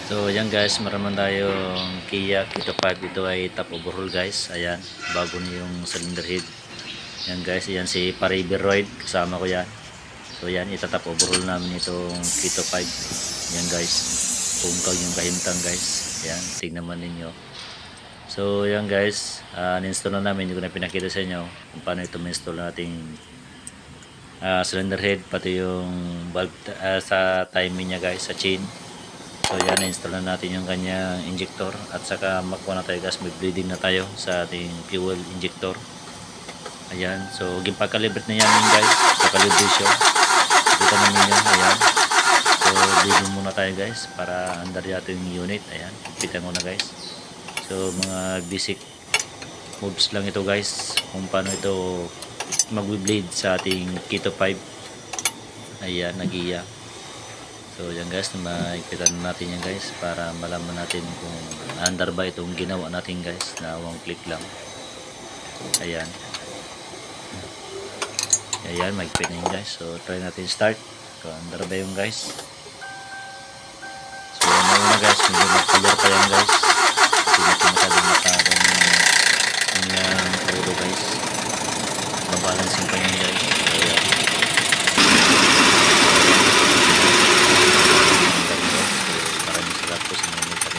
So ayan guys, maraman tayong Kia Kito 5. Ito ay top overhaul guys. Ayan, bago na yung cylinder head. Ayan guys, ayan si Pariberoid, kasama ko yan. So ayan, itatap overhaul namin itong Kito 5. Ayan guys, pungkaw yung kahintang guys. Ayan, tignan man ninyo. So ayan guys, in-install na namin. Hindi ko na pinakita sa inyo kung paano ito ma-install nating cylinder head, pati yung valve sa timing niya guys, sa chain. So yan, install na natin yung kanyang injector at saka makuha na tayo guys, may bleeding na tayo sa ating fuel injector. Ayan, so gimpagkalibrate na yan guys sa calibration. Kita naman ninyo, ayan. So bleeding muna tayo guys para under natin yung unit. Ayan, kita mo na guys. So mga basic moves lang ito guys kung paano ito mag-bleed sa ating Kito 5. Ayan, nag-iya. So yan guys, makikita natin yan guys para malaman natin kung under ba itong ginawa natin guys na one click lang. Ayan. Ayan, makikita na yun guys. So try natin start. So under ba yung guys. So yan na muna guys, medyo mag-color pa yan guys. Hindi natin masyadong makakang yung ulo guys. Mabalancing pa yan guys. So yan.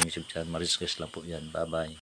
YouTube channel, Maris lang po yan. Bye bye.